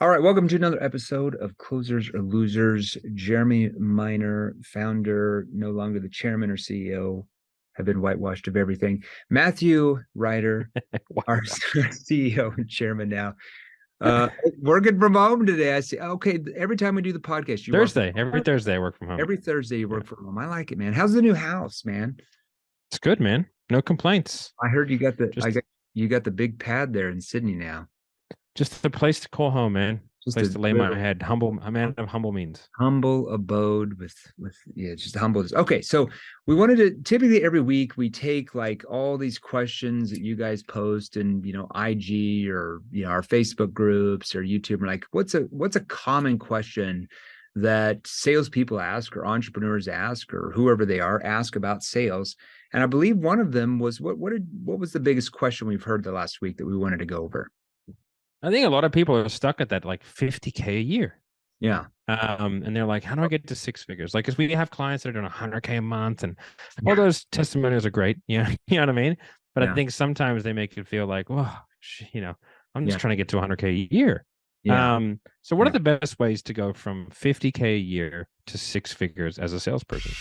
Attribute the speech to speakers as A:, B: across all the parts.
A: All right, welcome to another episode of Closers or Losers. Jeremy Miner, founder, no longer the chairman or CEO, have been whitewashed of everything. Matthew Ryder, our CEO and chairman now. Working from home today. I see. Okay, every time we do the podcast, you
B: Thursday. Every Thursday I work from home.
A: Every Thursday you work from home. I like it, man. How's the new house, man?
B: It's good, man. No complaints.
A: I heard you got the big pad there in Sydney now.
B: Just a place to call home, man. Just place to lay my head. Humble, a man of humble means.
A: Humble abode with just humble. Okay, so we wanted to typically every week we take like all these questions that you guys post and IG or our Facebook groups or YouTube. And like, what's a common question that salespeople ask or entrepreneurs ask or whoever they are ask about sales? And I believe one of them was what was the biggest question we've heard the last week that we wanted to go over?
B: I think a lot of people are stuck at that like $50K a year.
A: Yeah.
B: And they're like, how do I get to six figures? Like, because we have clients that are doing $100K a month, and all those testimonials are great. You know what I mean? But I think sometimes they make it feel like, well, I'm just trying to get to $100K a year. So what are the best ways to go from $50K a year to six figures as a salesperson?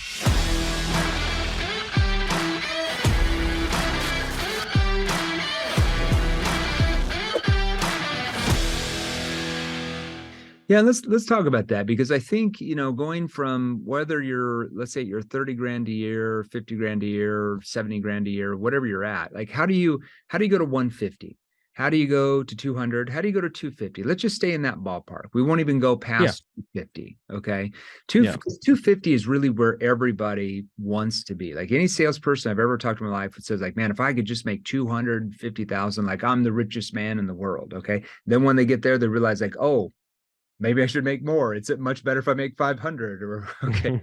A: Yeah, let's talk about that, because I think, going from whether let's say you're 30 grand a year, 50 grand a year, 70 grand a year, whatever you're at, like, how do you go to 150? How do you go to 200? How do you go to 250? Let's just stay in that ballpark. We won't even go past 250. Okay. 250 is really where everybody wants to be. Like, any salesperson I've ever talked to in my life says, like, man, if I could just make 250,000, like, I'm the richest man in the world. Okay. Then when they get there, they realize, like, oh, maybe I should make more. It's much better if I make 500 or okay.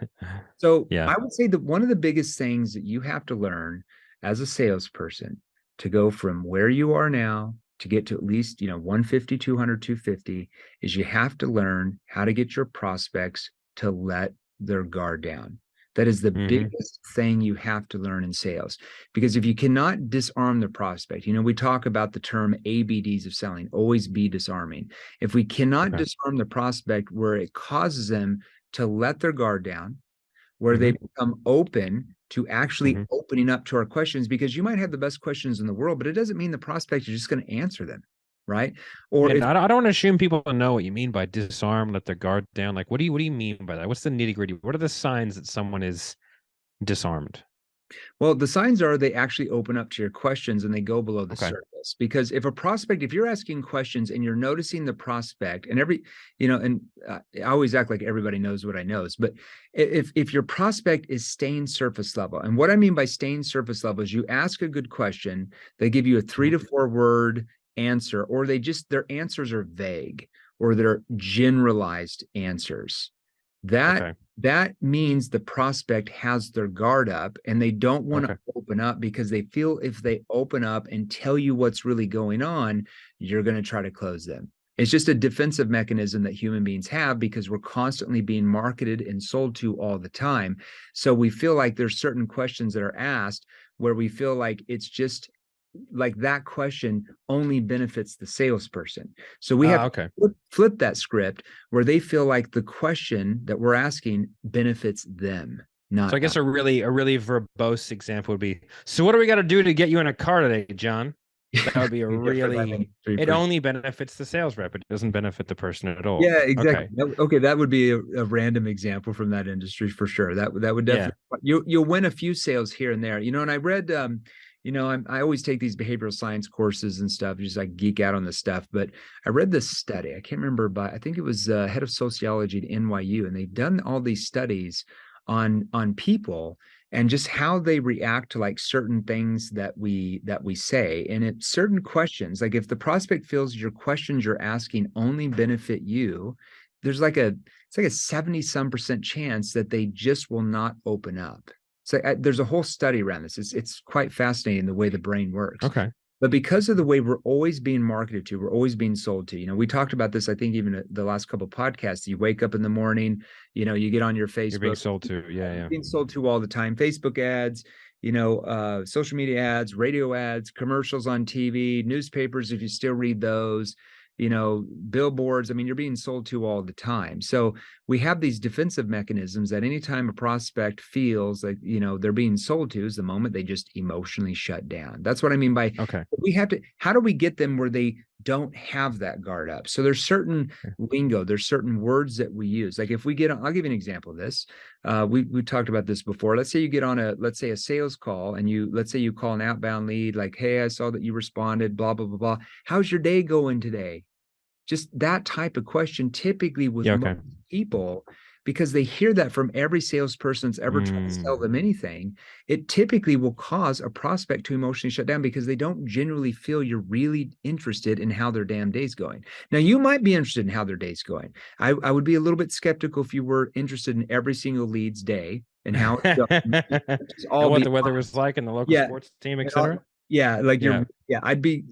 A: So I would say that one of the biggest things that you have to learn as a salesperson to go from where you are now to get to at least, 150, 200, 250 is you have to learn how to get your prospects to let their guard down. That is the biggest thing you have to learn in sales, because if you cannot disarm the prospect, we talk about the term ABDs of selling, always be disarming. If we cannot disarm the prospect where it causes them to let their guard down, where they become open to actually opening up to our questions, because you might have the best questions in the world, but it doesn't mean the prospect is just going to answer them. Right. Or
B: I don't want to assume people know what you mean by disarm, let their guard down. Like, what do you mean by that? What's the nitty gritty? What are the signs that someone is disarmed?
A: Well, the signs are they actually open up to your questions and they go below the surface. Because if you're asking questions and you're noticing the prospect, and I always act like everybody knows what I knows, but if your prospect is staying surface level, and what I mean by staying surface level is you ask a good question, they give you a 3 to 4 word answer, or their answers are vague, or they're generalized answers. That means the prospect has their guard up and they don't want to open up, because they feel if they open up and tell you what's really going on, you're going to try to close them. It's just a defensive mechanism that human beings have, because we're constantly being marketed and sold to all the time. So we feel like there's certain questions that are asked where we feel like it's just like that question only benefits the salesperson. So we have to flip that script where they feel like the question that we're asking benefits them.
B: So I guess a really verbose example would be, so what do we got to do to get you in a car today, John? That would be it only benefits the sales rep. It doesn't benefit the person at all.
A: Yeah, exactly. Okay. That would be a random example from that industry for sure. That would definitely, you'll win a few sales here and there, and I read, I always take these behavioral science courses and stuff, just like geek out on this stuff. But I read this study. I can't remember, but I think it was head of sociology at NYU, and they've done all these studies on people and just how they react to like certain things that we say. And it's certain questions, like if the prospect feels your questions you're asking only benefit you, there's like a 70-some% chance that they just will not open up. So there's a whole study around this. It's quite fascinating the way the brain works.
B: Okay.
A: But because of the way we're always being marketed to, we're always being sold to. We talked about this, I think, even the last couple of podcasts. You wake up in the morning, you get on your Facebook.
B: You're being sold to, yeah.
A: Being sold to all the time. Facebook ads, social media ads, radio ads, commercials on TV, newspapers, if you still read those. billboards. I mean, you're being sold to all the time. So we have these defensive mechanisms that anytime a prospect feels like, they're being sold to is the moment they just emotionally shut down. That's what I mean by
B: Okay.
A: how do we get them where they don't have that guard up? So there's certain lingo, there's certain words that we use. Like if we get on, I'll give you an example of this. We talked about this before. Let's say you get on let's say a sales call, and let's say you call an outbound lead, like, hey, I saw that you responded, blah, blah, blah, blah. How's your day going today? Just that type of question, typically with
B: Yeah.
A: most
B: Okay.
A: people, because they hear that from every salesperson that's ever tried to sell them anything, it typically will cause a prospect to emotionally shut down because they don't generally feel you're really interested in how their damn day's going. Now, you might be interested in how their day's going. I would be a little bit skeptical if you were interested in every single lead's day and how it's going.
B: And
A: All
B: what
A: be
B: the weather was like in the local
A: yeah,
B: sports team, etc.
A: like
B: Yeah.
A: I'd be,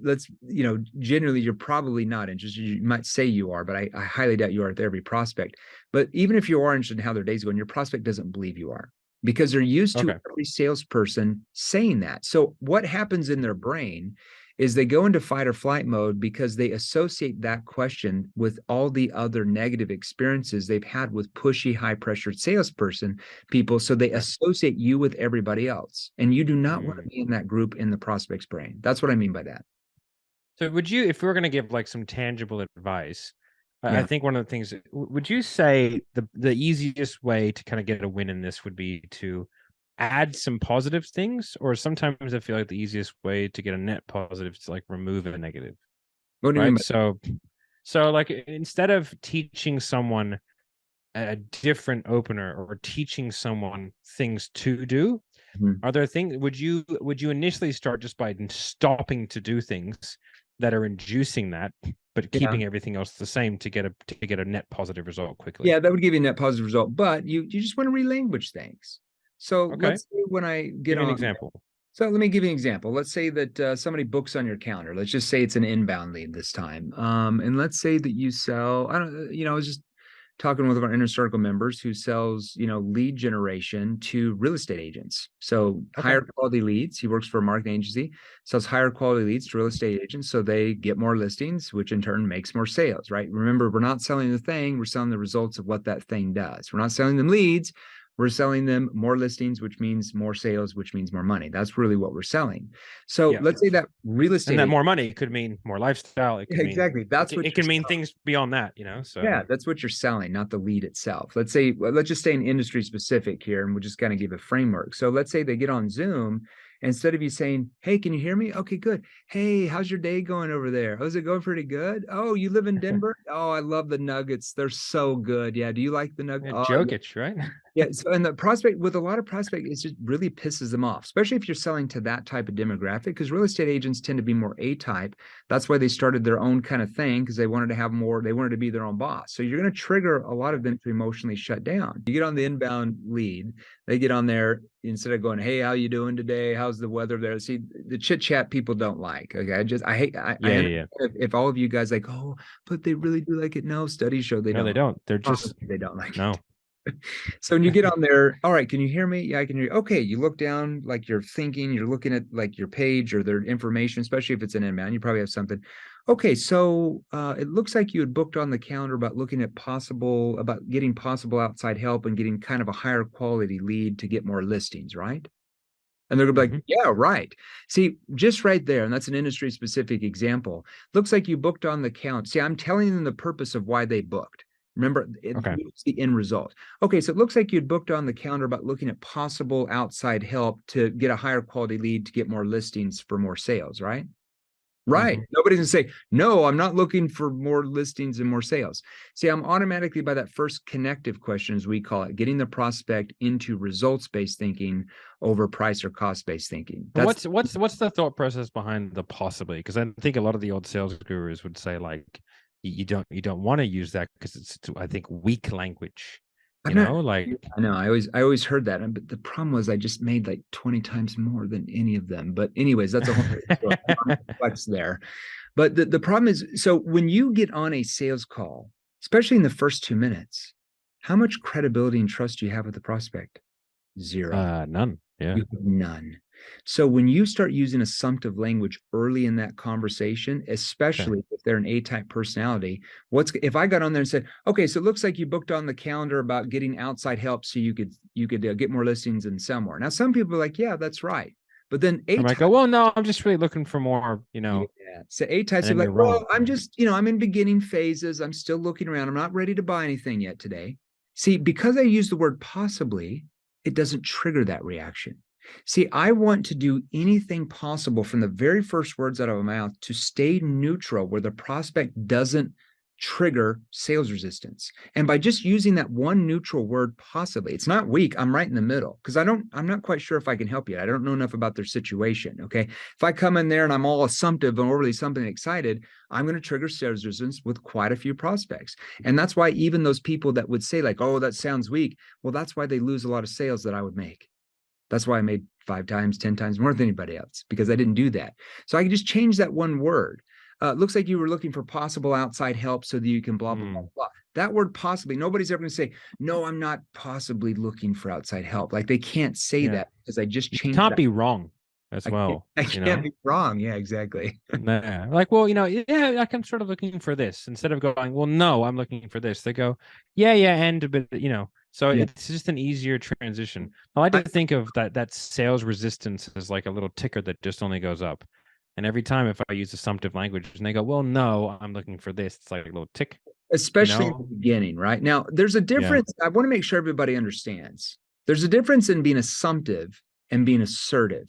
A: generally you're probably not interested. You might say you are, but I highly doubt you are with every prospect. But even if you are interested in how their day's going, your prospect doesn't believe you are, because they're used to
B: Okay.
A: every salesperson saying that. So what happens in their brain is they go into fight or flight mode because they associate that question with all the other negative experiences they've had with pushy, high pressure salesperson people. So they associate you with everybody else, and you do not want to be in that group in the prospect's brain. That's what I mean by that.
B: So would you, if we were going to give like some tangible advice, I
A: Yeah.
B: think one of the things, would you say the easiest way to kind of get a win in this would be to add some positive things, or sometimes I feel like the easiest way to get a net positive is to like remove a negative,
A: What do you mean
B: right?
A: by
B: So like instead of teaching someone a different opener or teaching someone things to do,
A: that?
B: are there things, would you initially start just by stopping to do things that are inducing that, but
A: Yeah.
B: keeping everything else the same to get a net positive result quickly?
A: Yeah, that would give you a net positive result, but you just want to relanguage things. So
B: Okay.
A: let's say when I get
B: Give me an
A: on,
B: example.
A: so let me give you an example. Let's say that somebody books on your calendar. Let's just say it's an inbound lead this time. And let's say that you sell, I don't, I was just talking with one of our inner circle members who sells, lead generation to real estate agents. So
B: Okay.
A: higher quality leads. He works for a marketing agency, sells higher quality leads to real estate agents. So they get more listings, which in turn makes more sales, right? Remember, we're not selling the thing, we're selling the results of what that thing does. We're not selling them leads. We're selling them more listings, which means more sales, which means more money. That's really what we're selling. So
B: Yeah.
A: let's say that real estate
B: And that
A: agent,
B: more money could mean more lifestyle. It could mean,
A: exactly. That's what
B: it
A: you're
B: can mean
A: selling.
B: things beyond that, so.
A: Yeah, that's what you're selling, not the lead itself. Let's just stay in industry specific here, and we'll just kind of give a framework. So let's say they get on Zoom. Instead of you saying, hey, can you hear me? Okay, good. Hey, how's your day going over there? Oh, is it going pretty good? Oh, you live in Denver? Oh, I love the Nuggets. They're so good. Yeah. Do you like the Nuggets?
B: Yeah,
A: Oh,
B: Jokic, right?
A: yeah. So, and the prospect with a lot of prospect, it just really pisses them off, especially if you're selling to that type of demographic, because real estate agents tend to be more A type. That's why they started their own kind of thing, because they wanted to have more, they wanted to be their own boss. So you're going to trigger a lot of them to emotionally shut down. You get on the inbound lead, they get on there, instead of going, hey, how you doing today? How's the weather there? See, the chit chat people don't like. Okay. I hate,
B: Yeah.
A: if all of you guys like, oh, but they really do like it. No, studies show they
B: No, they
A: don't.
B: don't. They're just,
A: They don't like
B: no.
A: it. So when you get on there, all right, can you hear me? Yeah, I can hear you. Okay, you look down like you're thinking, you're looking at like your page or their information, especially if it's an inbound, you probably have something. Okay, so it looks like you had booked on the calendar about getting possible outside help and getting kind of a higher quality lead to get more listings, right? And they're gonna be like, yeah, right. See, just right there, and that's an industry specific example. Looks like you booked on the count. See, I'm telling them the purpose of why they booked. Remember, it's the end result. Okay, so it looks like you'd booked on the calendar about looking at possible outside help to get a higher quality lead to get more listings for more sales, right? Right. Nobody's gonna say, no, I'm not looking for more listings and more sales. See, I'm automatically by that first connective question, as we call it, getting the prospect into results-based thinking over price or cost-based thinking.
B: What's the thought process behind the possibly? Because I think a lot of the old sales gurus would say like you don't want to use that because it's, I think, weak language.
A: I'm not,
B: Like
A: I know, I always heard that, but the problem was I just made like 20 times more than any of them. But anyways, that's a whole story. I'm complex there. But the problem is, so when you get on a sales call, especially in the first 2 minutes, how much credibility and trust do you have with the prospect? Zero.
B: none. Yeah.
A: You have none. So when you start using assumptive language early in that conversation,
B: Okay.
A: especially if they're an A-type personality, if I got on there and said, okay, so it looks like you booked on the calendar about getting outside help so you could get more listings and sell more. Now, some people are like, yeah, that's right. But then
B: I might
A: A-type,
B: go, well, no, I'm just really looking for more,
A: yeah. So A-types
B: and
A: are
B: then
A: like,
B: you're
A: well,
B: wrong.
A: I'm in beginning phases. I'm still looking around. I'm not ready to buy anything yet today. See, because I use the word possibly, it doesn't trigger that reaction. See, I want to do anything possible from the very first words out of my mouth to stay neutral where the prospect doesn't trigger sales resistance. And by just using that one neutral word, possibly, it's not weak. I'm right in the middle because I'm not quite sure if I can help you. I don't know enough about their situation. Okay. If I come in there and I'm all assumptive and overly something excited, I'm going to trigger sales resistance with quite a few prospects. And that's why even those people that would say, like, oh, that sounds weak, well, that's why they lose a lot of sales that I would make. That's why I made 5 times, 10 times more than anybody else, because I didn't do that. So I can just change that one word. Looks like you were looking for possible outside help so that you can blah, blah, blah, blah. That word possibly, nobody's ever going to say, no, I'm not possibly looking for outside help. Like they can't say
B: Yeah.
A: that because I just
B: You
A: changed
B: can't
A: that.
B: be wrong as well,
A: I
B: you
A: can't
B: know?
A: be wrong. Yeah, exactly.
B: Nah. Like, well, yeah, like I'm sort of looking for this. Instead of going, well, no, I'm looking for this. They go, yeah, and but so
A: Yeah.
B: it's just an easier transition. I like
A: I,
B: to think of that sales resistance as like a little ticker that just only goes up. And every time if I use assumptive language and they go, well, no, I'm looking for this, it's like a little tick, you
A: especially in the
B: know?
A: beginning, right? Now, there's a
B: Yeah.
A: difference. I want to make sure everybody understands. There's a difference in being assumptive and being assertive.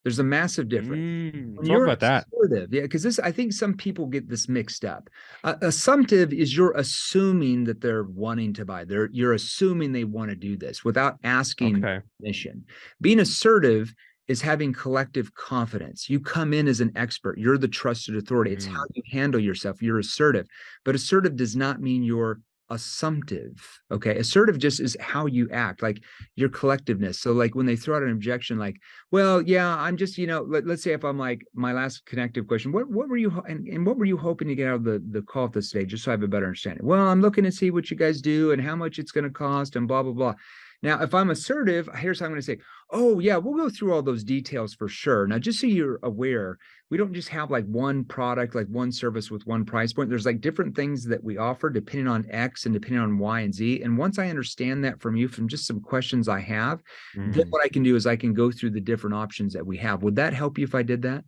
A: There's a massive difference. When
B: Talk
A: you're
B: about that.
A: assertive, yeah, because I think some people get this mixed up. Assumptive is you're assuming that they're wanting to buy. You're assuming they want to do this without asking
B: Okay.
A: permission. Being assertive is having collective confidence. You come in as an expert. You're the trusted authority. It's how you handle yourself. You're assertive. But assertive does not mean you're assumptive. Okay. Assertive just is how you act, like your collectiveness. So, like when they throw out an objection, like, well, yeah, I'm just, let's say if I'm like my last connective question, what were you and what were you hoping to get out of the call at this stage, just so I have a better understanding? Well, I'm looking to see what you guys do and how much it's going to cost and blah blah blah. Now, if I'm assertive, here's how I'm going to say, oh, yeah, we'll go through all those details for sure. Now, just so you're aware, we don't just have like one product, like one service with one price point. There's like different things that we offer depending on X and depending on Y and Z. And once I understand that from you, from just some questions I have, then what I can do is I can go through the different options that we have. Would that help you if I did that?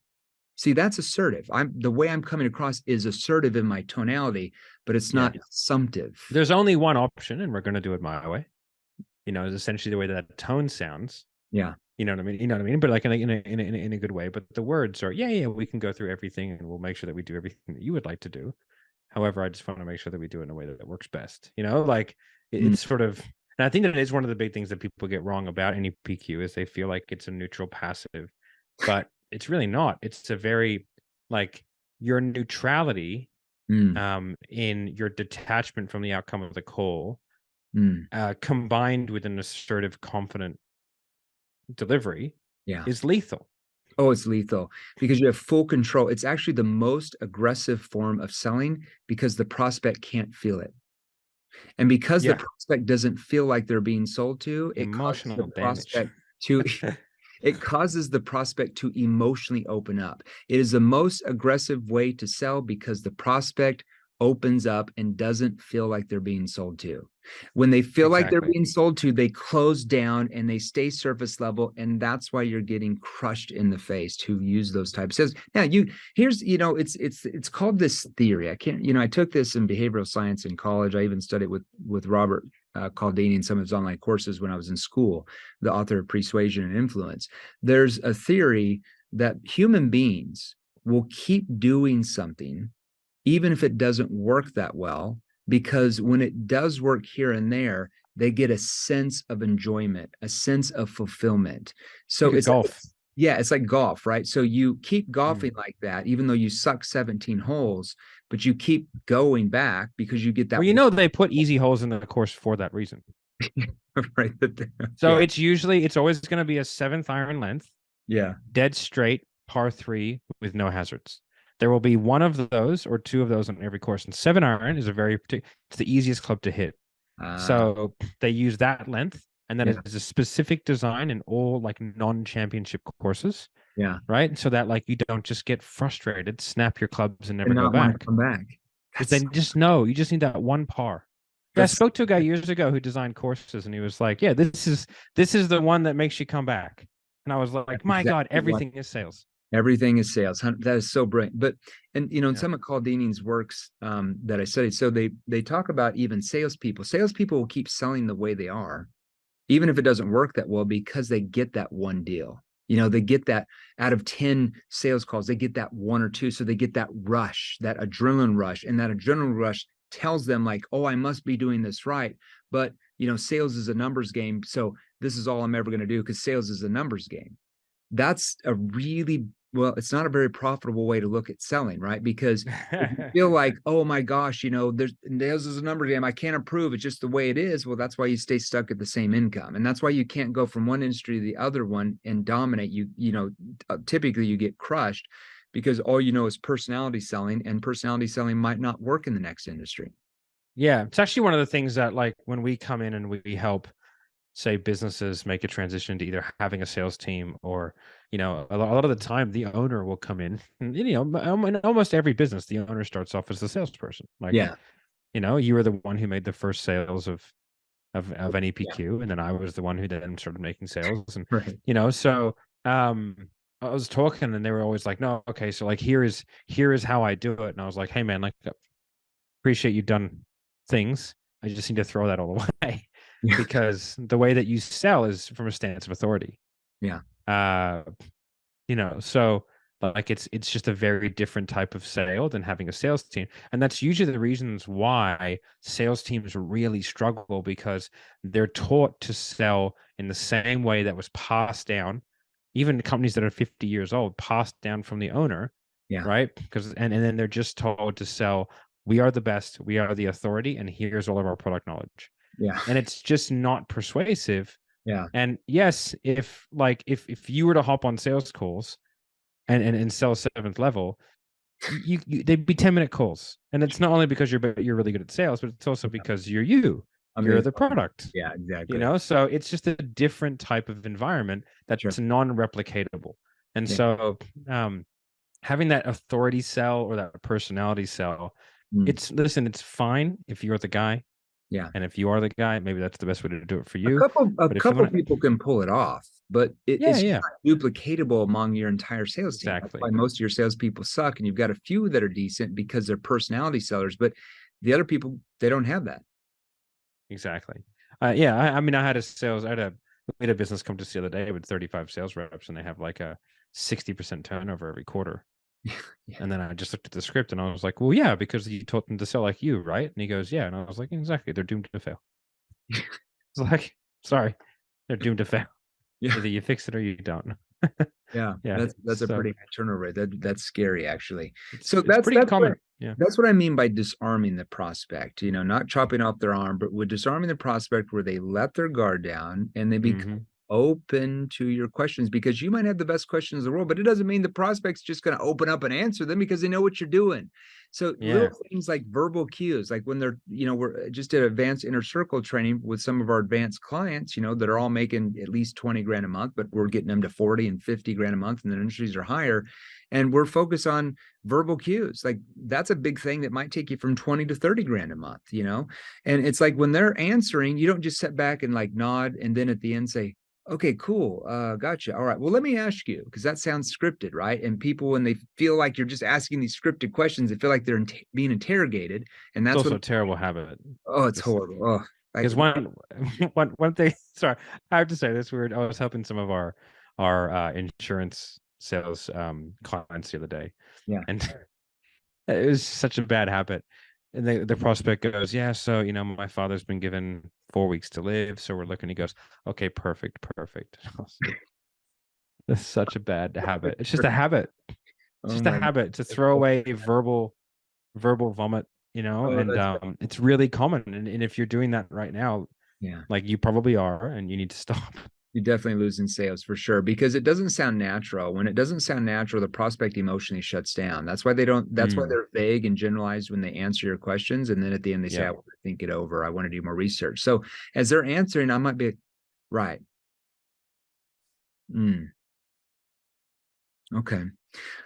A: See, that's assertive. The way I'm coming across is assertive in my tonality, but it's
B: Yeah.
A: not assumptive.
B: There's only one option, and we're going to do it my way. Is essentially the way that tone sounds.
A: Yeah.
B: You know what I mean? You know what I mean? But like in a good way. But the words are, yeah, we can go through everything and we'll make sure that we do everything that you would like to do. However, I just want to make sure that we do it in a way that works best. Like
A: Mm.
B: it's sort of, and I think that is one of the big things that people get wrong about any PQ is they feel like it's a neutral passive, but it's really not. It's a very like your neutrality in your detachment from the outcome of the call combined with an assertive, confident delivery
A: Yeah.
B: is lethal.
A: Oh, it's lethal because you have full control. It's actually the most aggressive form of selling because the prospect can't feel it. And because the
B: Yeah.
A: prospect doesn't feel like they're being sold to,
B: Emotional damage.
A: to it causes the prospect to emotionally open up. It is the most aggressive way to sell because the prospect opens up and doesn't feel like they're being sold to. When they feel like they're
B: Exactly.
A: being sold to, they close down and they stay surface level. And that's why you're getting crushed in the face to use those types of sales. Now, it's called this theory. I took this in behavioral science in college. I even studied with Robert Cialdini in some of his online courses when I was in school, the author of Persuasion and Influence. There's a theory that human beings will keep doing something even if it doesn't work that well, because when it does work here and there, they get a sense of enjoyment, a sense of fulfillment. So
B: Look at
A: it's like,
B: golf.
A: yeah, it's like golf, right? So you keep golfing like that, even though you suck 17 holes, but you keep going back because you get that.
B: Well, they put easy holes in the course for that reason.
A: Right.
B: So
A: Yeah.
B: it's always going to be a 7th iron length,
A: Yeah.
B: dead straight, par 3 with no hazards. There will be one of those or two of those on every course. And 7 iron is it's the easiest club to hit. So they use that length and then
A: Yeah.
B: it's a specific design in all like non-championship courses,
A: Yeah.
B: right? So that like you don't just get frustrated, snap your clubs, and never
A: And
B: go
A: not want to
B: back.
A: come back.
B: Because
A: That's
B: they just know you just need that one par. Yeah, I
A: that's
B: spoke to a guy years ago who designed courses, and he was like, "Yeah, this is the one that makes you come back." And I was
A: that's
B: like, "My God,
A: exactly what
B: everything is sales."
A: everything is sales. That is so brilliant. But and in
B: Yeah.
A: some of Cialdini's works that I studied, so they talk about even salespeople. Salespeople will keep selling the way they are, even if it doesn't work that well, because they get that one deal. They get that out of 10 sales calls, they get that one or two. So they get that rush, that adrenaline rush. And that adrenaline rush tells them, like, oh, I must be doing this right. But, sales is a numbers game. So this is all I'm ever going to do because sales is a numbers game. That's a really, well, it's not a very profitable way to look at selling, right? Because if you feel like, oh my gosh, this is a number game, I can't improve, it's just the way it is. Well, that's why you stay stuck at the same income. And that's why you can't go from one industry to the other one and dominate. Typically you get crushed because all you know is personality selling, and personality selling might not work in the next industry.
B: Yeah, it's actually one of the things that like when we come in and we help say businesses make a transition to either having a sales team or a lot of the time the owner will come in and, in almost every business the owner starts off as the salesperson, like
A: Yeah.
B: you were the one who made the first sales of an
A: Yeah.
B: EPQ, and then I was the one who then started making sales, and
A: Right.
B: so um I was talking and they were always like, no, okay, so like here is how I do it, and I was like, hey man, like appreciate you've done things. I just need to throw that all away
A: Yeah.
B: because the way that you sell is from a stance of authority.
A: Yeah.
B: Uh, so like it's just a very different type of sale than having a sales team. And that's usually the reasons why sales teams really struggle, because they're taught to sell in the same way that was passed down, even companies that are 50 years old, passed down from the owner,
A: Yeah.
B: right? Because and then they're just told to sell, we are the best, we are the authority, and here's all of our product knowledge.
A: Yeah.
B: And it's just not persuasive.
A: Yeah.
B: And yes, if you were to hop on sales calls and sell seventh level, they'd be 10-minute calls. And it's not only because you're really good at sales, but it's also because
A: I
B: you're
A: mean,
B: the product.
A: yeah, exactly.
B: So it's just a different type of environment
A: Sure.
B: that's non-replicatable. And
A: Yeah.
B: so having that authority sell or that personality sell,
A: Mm.
B: it's fine if you're the guy.
A: Yeah.
B: And if you are the guy, maybe that's the best way to do it for
A: A
B: you.
A: couple a
B: But if you
A: couple
B: want to,
A: people can pull it off, but
B: yeah,
A: it's just
B: yeah,
A: not duplicatable among your entire sales team. That's why
B: exactly.
A: most of your salespeople suck, and you've got a few that are decent because they're personality sellers, but the other people, they don't have that.
B: Exactly. Yeah, I mean, we had a business come to us the other day with 35 sales reps, and they have like a 60% turnover every quarter.
A: Yeah.
B: And then I just looked at the script and I was like, well, yeah, because you taught them to sell like you, right? And he goes, yeah. And I was like, exactly. They're doomed to fail. It's like, sorry, they're doomed to fail.
A: Yeah.
B: Either you fix it or you don't.
A: Yeah,
B: Yeah.
A: that's a
B: So
A: pretty high turnover rate. That's scary, actually. So
B: it's pretty common. Yeah.
A: that's what I mean by disarming the prospect. Not chopping off their arm, but with disarming the prospect, where they let their guard down and they become
B: Hmm.
A: open to your questions, because you might have the best questions in the world, but it doesn't mean the prospect's just going to open up and answer them because they know what you're doing. So little
B: Yeah.
A: things like verbal cues, like when they're, we're just did advanced inner circle training with some of our advanced clients, that are all making at least 20 grand a month, but we're getting them to 40 and 50 grand a month, and the industries are higher. And we're focused on verbal cues. Like that's a big thing that might take you from 20 to 30 grand a month. And it's like when they're answering, you don't just sit back and like nod and then at the end say, okay, cool. Gotcha. All right. Well, let me ask you, because that sounds scripted, right? And people, when they feel like you're just asking these scripted questions, they feel like they're being interrogated. And
B: It's
A: that's
B: also
A: what,
B: a terrible habit.
A: oh, it's horrible. Oh,
B: Because one thing, sorry, I have to say this. I was helping some of our insurance sales clients the other day,
A: yeah.
B: and it was such a bad habit. And the prospect goes, yeah, so my father's been given 4 weeks to live, so we're looking. He goes, okay, perfect, perfect. That's such a bad habit. It's just a habit. It's
A: Oh
B: just a
A: my
B: habit to throw
A: God.
B: away verbal vomit,
A: Oh,
B: and
A: that's,
B: it's really common. And if you're doing that right now,
A: yeah.
B: like you probably are, and you need to stop.
A: You're definitely losing sales for sure, because it doesn't sound natural. When it doesn't sound natural, the prospect emotionally shuts down. That's why that's why
B: Mm,
A: they're vague and generalized when they answer your questions. And then at the end, they say,
B: yeah.
A: I want to think it over. I want to do more research. So as they're answering, I might be, Right. Mm, okay.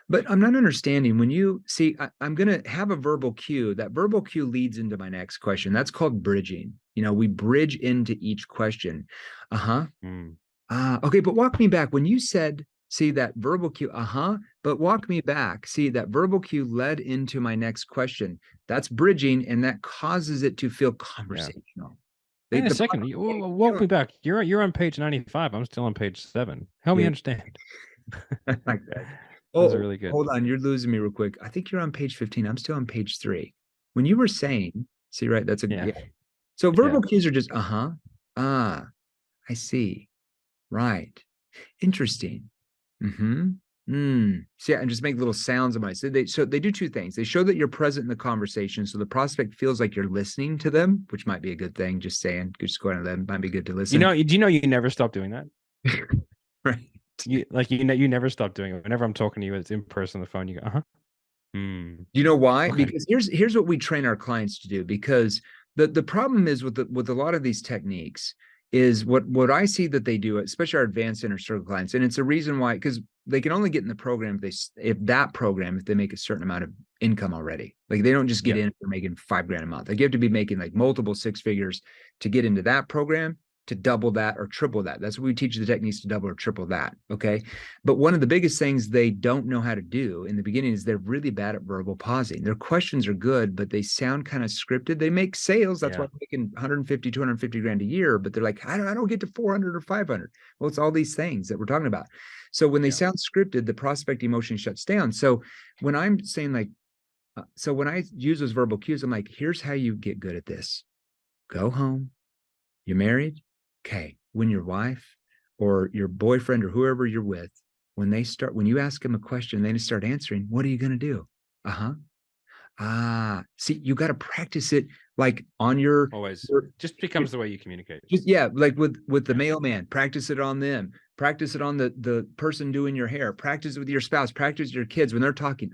A: But I'm not understanding when you see, I'm going to have a verbal cue. That verbal cue leads into my next question. That's called bridging. We bridge into each question. Uh huh.
B: Mm,
A: Okay. But walk me back. When you said, see that verbal cue, but walk me back. See that verbal cue led into my next question. That's bridging, and that causes it to feel
B: yeah.
A: conversational.
B: Wait a
A: The
B: second. Walk me back. You're on page 95. I'm still on page 7. Help me
A: yeah,
B: understand.
A: like that.
B: That's
A: Oh,
B: really good.
A: hold on. You're losing me real quick. I think you're on page 15. I'm still on page 3. When you were saying, see, right?
B: Yeah.
A: Yeah. So
B: Yeah.
A: verbal cues are just, ah, I see. Right. Interesting. Mm-hmm. See, and just make little sounds of my. So they do two things. They show that you're present in the conversation, so the prospect feels like you're listening to them, which might be a good thing. Just saying, just go out of them might be good to listen.
B: Do you know you never stop doing that?
A: Right.
B: You never stop doing it. Whenever I'm talking to you, it's in person on the phone. You go,
A: You know why?
B: okay.
A: Because here's what we train our clients to do. Because the problem is with a lot of these techniques is what I see that they do, especially our advanced inner circle clients, and it's a reason why, because they can only get in the program if they make a certain amount of income already. Like they don't just get
B: Yeah.
A: in for making $5,000 a month. Like you have to be making like multiple six figures to get into that program, to double that or triple that. That's what we teach the techniques to double or triple that. Okay. But one of the biggest things they don't know how to do in the beginning is they're really bad at verbal pausing. Their questions are good, but they sound kind of scripted. They make sales. That's why
B: Yeah.
A: they're making 150, 250 grand a year, but they're like, I don't get to 400 or 500. Well, it's all these things that we're talking about. So when they
B: Yeah.
A: sound scripted, the prospect emotion shuts down. So when I'm saying like, so when I use those verbal cues, I'm like, here's how you get good at this. Go home. You're married? Okay. When your wife or your boyfriend or whoever you're with, when you ask them a question, they start answering, what are you going to do? Uh huh. See, you got to practice it like on
B: Always
A: your,
B: just becomes the way you communicate.
A: just, yeah, like with the
B: Yeah.
A: mailman, practice it on them, practice it on the person doing your hair, practice it with your spouse, practice your kids when they're talking.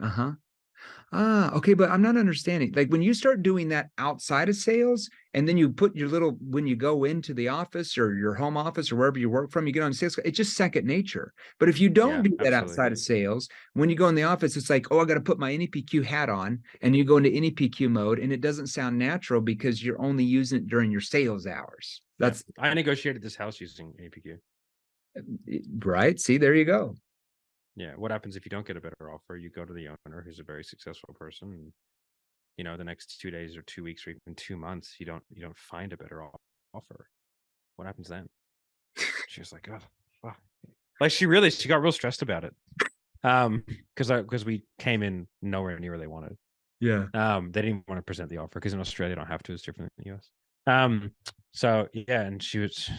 A: Okay, but I'm not understanding. Like when you start doing that outside of sales, and then you put when you go into the office or your home office or wherever you work from, you get on sales, it's just second nature. But if you don't
B: Yeah,
A: do that
B: absolutely.
A: outside of sales, when you go in the office, it's like, oh, I got to put my NEPQ hat on, and you go into NEPQ mode, and it doesn't sound natural because you're only using it during your sales hours.
B: Yeah.
A: That's
B: I negotiated this house using APQ.
A: right. See, there you go.
B: Yeah. What happens if you don't get a better offer? You go to the owner who's a very successful person, and the next 2 days or 2 weeks or even 2 months, you don't find a better offer. What happens then? She was like, oh, fuck. Like she got real stressed about it. Because we came in nowhere near where they wanted.
A: Yeah.
B: They didn't want to present the offer because in Australia they don't have to. It's different than the US. So yeah, and she was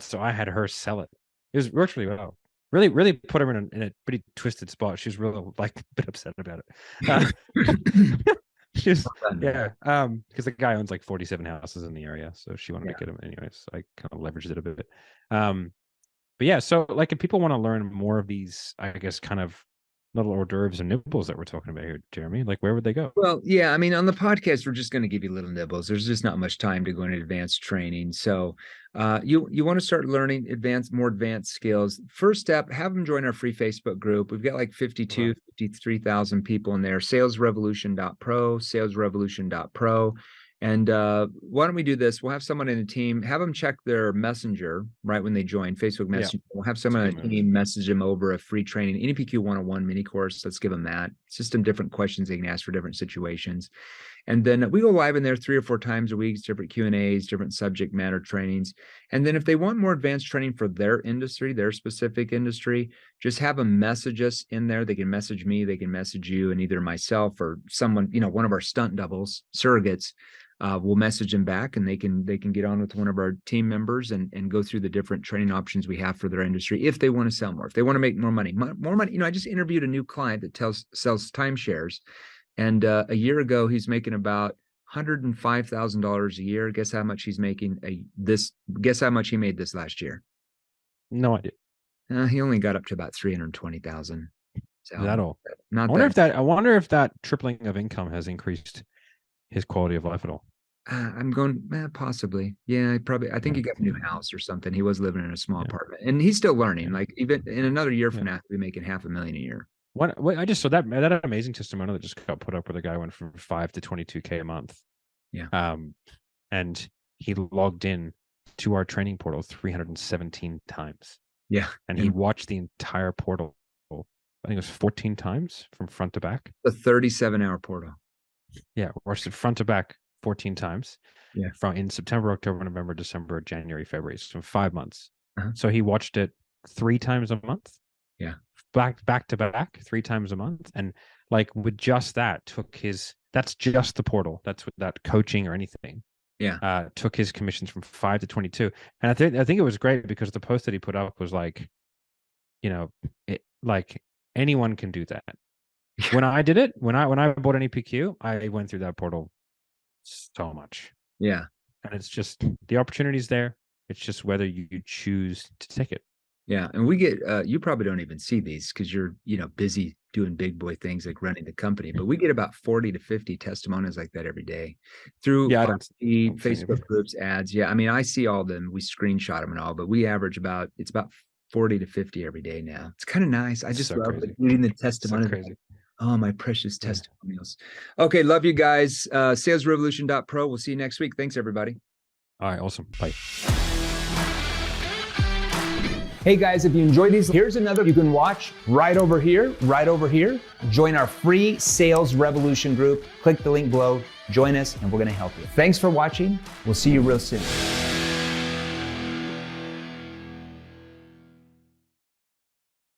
B: so I had her sell it. It worked really well. Really, really put her in a pretty twisted spot. She was really like a bit upset about it. She was, yeah. Because the guy owns like 47 houses in the area, so she wanted to get him anyway. So I kind of leveraged it a bit. But yeah, so like if people want to learn more of these, I guess, kind of little hors d'oeuvres and nibbles that we're talking about here, Jeremy, like where would they go?
A: Well, yeah, I mean, on the podcast, we're just going to give you little nibbles. There's just not much time to go into advanced training. So, you want to start learning more advanced skills. First step, have them join our free Facebook group. We've got like 53,000 people in there. Salesrevolution.pro, salesrevolution.pro. And why don't we do this? We'll have someone in the team, have them check their messenger right when they join Facebook
B: Yeah,
A: Messenger. We'll have someone on the team message them over a free training, NEPQ 101 mini course. Let's give them that. It's just some different questions they can ask for different situations. And then we go live in there 3 or 4 times a week, different Q&As, different subject matter trainings. And then if they want more advanced training for their industry, their specific industry, just have them message us in there. They can message me, they can message you, and either myself or someone, one of our stunt doubles, surrogates, we'll message them back, and they can get on with one of our team members and go through the different training options we have for their industry if they want to sell more, if they want to make more money. I just interviewed a new client that sells timeshares, and a year ago he's making about $105,000 a year. Guess how much he's making guess how much he made this last year?
B: No idea.
A: He only got up to about 320,000. So
B: Is that all?
A: not
B: I
A: that.
B: wonder if that tripling of income has increased his quality of life at all.
A: I'm going, possibly. Yeah, I think he got a new house or something. He was living in a small apartment and he's still learning. Like even in another year from now, he'll be making $500,000 a year.
B: I just saw that amazing testimonial that just got put up where the guy went from 5 to 22K a month.
A: Yeah.
B: And he logged in to our training portal 317 times.
A: Yeah.
B: And he watched the entire portal, I think it was 14 times from front to back.
A: A 37-hour portal.
B: Yeah, watched it front to back 14 times.
A: Yeah.
B: From in September, October, November, December, January, February. So 5 months.
A: Uh-huh.
B: So he watched it 3 times a month.
A: Yeah.
B: Back to back 3 times a month. And like with just that that's just the portal. That's with that coaching or anything.
A: Yeah.
B: Took his commissions from 5 to 22. And I think it was great because the post that he put up was like, like anyone can do that. When I did it, when I bought an EPQ, I went through that portal so much.
A: Yeah.
B: And it's just the opportunity's there. It's just whether you choose to take it.
A: Yeah. And we get, you probably don't even see these because you're, busy doing big boy things like running the company, but we get about 40 to 50 testimonials like that every day through Facebook groups, ads. Yeah. I mean, I see all of them. We screenshot them and all, but we average it's about 40 to 50 every day now. It's kind of nice. I just love reading the testimonials. So crazy. Oh, my precious testimonials. Okay. Love you guys. Salesrevolution.pro. We'll see you next week. Thanks, everybody.
B: All right. Awesome. Bye.
C: Hey guys, if you enjoy these, here's another you can watch right over here, Join our free Sales Revolution group. Click the link below, join us, and we're gonna help you. Thanks for watching. We'll see you real soon.